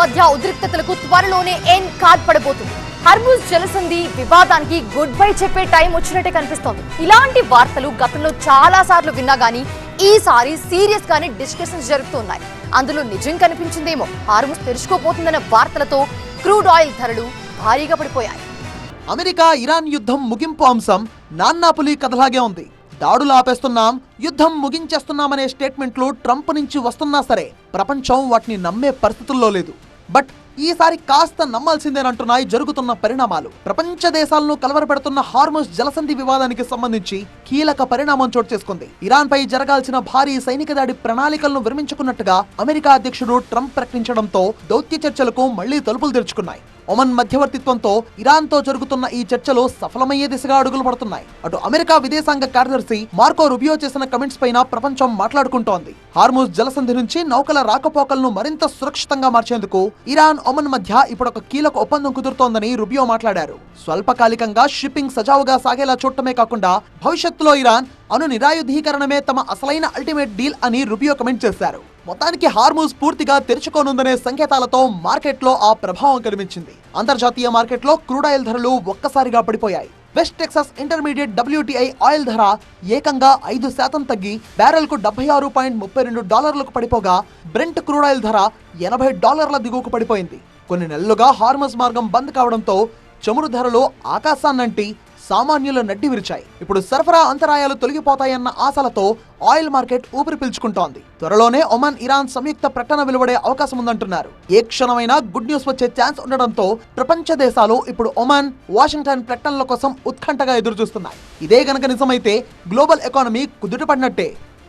మధ్య ఉద్రిక్తతలకు త్వరలోనే end card పడబోతుంది. Hormuz జలసంధి వివాదానికి గుడ్ బై చెప్పే టైం వచ్చినట్టే కనిపిస్తోంది. ఇలాంటి వార్తలు గతంలో చాలా సార్లు విన్నా గానీ ఈసారి సీరియస్ గానే డిస్కషన్స్ జరుగుతున్నాయి. అందులో నిజం కనిపించిందేమో. హార్ముజ్ తెరుచుకోపోతుందన్న వార్తలతో క్రూడ్ ఆయిల్ ధరలు భారీగా పడిపోయాయి. అమెరికా ఇరాన్ యుద్ధం ముగింపు అంశం నాన్నాపులి కథలాగే ఉంది. దాడులు ఆపేస్తున్నాం, యుద్ధం ముగించేస్తున్నామనే స్టేట్మెంట్లు ట్రంప్ నుంచి వస్తున్నా సరే ప్రపంచం వాటిని నమ్మే పరిస్థితుల్లో లేదు. బట్ ఈసారి కాస్త నమ్మాల్సిందేనంటున్నాయి జరుగుతున్న పరిణామాలు. ప్రపంచ దేశాలను కలవరపెడుతున్న హార్ముజ్ జలసంధి వివాదానికి సంబంధించి కీలక పరిణామం చోటు చేసుకుంది. ఇరాన్ పై జరగాల్సిన భారీ సైనిక దాడి ప్రణాళికలను విరమించుకున్నట్టుగా అమెరికా అధ్యక్షుడు ట్రంప్ ప్రకటించడంతో దౌత్య చర్చలకు మళ్లీ తలుపులు తెరుచుకున్నాయి. ఒమన్ మధ్యవర్తిత్వంతో ఇరాన్ తో జరుగుతున్న ఈ చర్చలు సఫలమయ్యే దిశగా అడుగులు పడుతున్నాయి. అటు అమెరికా విదేశాంగ కార్యదర్శి మార్కో రుబియో చేసిన కమెంట్స్ పైన ప్రపంచం మాట్లాడుకుంటోంది. హార్ముజ్ జలసంధి నుంచి నౌకల రాకపోకలను మరింత సురక్షితంగా మార్చేందుకు ఇరాన్ ఒమన్ మధ్య ఇప్పుడు ఒక కీలక ఒప్పందం కుదురుతోందని రుబియో మాట్లాడారు. స్వల్పకాలికంగా షిప్పింగ్ సజావుగా సాగేలా చూడటమే కాకుండా భవిష్యత్తులో ఇరాన్ అణు నిరాయుధీకరణమే తమ అసలైన అల్టిమేట్ డీల్ అని రుబియో కమెంట్ చేశారు. మొత్తానికి హార్ముజ్ పూర్తిగా తెరుచుకోనుందనే సంకేతాలతో మార్కెట్లో ఆ ప్రభావం కనిపించింది. అంతర్జాతీయ మార్కెట్లో క్రూడ్ ఆయిల్ ధరలు ఒక్కసారిగా పడిపోయాయి. West Texas intermediate WTI oil ధర ఏకంగా 5% తగ్గి బ్యారెల్కు $76.32 పడిపోగా బ్రెంట్ క్రూడ్ ఆయిల్ ధర $80 దిగువకు పడిపోయింది. కొన్ని నెలలుగా హార్ముజ్ మార్గం బంద్ కావడంతో చమురు ధరలు ఆకాశాన్నంటి సామాన్యుల నడ్డి విరిచాయి. ఇప్పుడు సరఫరా అంతరాయాలు తొలగిపోతాయన్న ఆశలతో ఆయిల్ మార్కెట్ ఊపిరి పీల్చుకుంటోంది. త్వరలోనే ఒమన్ ఇరాన్ సంయుక్త ప్రకటన వెలువడే అవకాశం ఉందంటున్నారు. ఏ క్షణమైనా గుడ్ న్యూస్ వచ్చే ఛాన్స్ ఉండడంతో ప్రపంచ దేశాలు ఇప్పుడు ఒమన్, వాషింగ్టన్ ప్రకటనల కోసం ఉత్కంఠగా ఎదురు చూస్తున్నాయి. ఇదే గనక నిజమైతే గ్లోబల్ ఎకానమీ కుదుటపడినట్టే.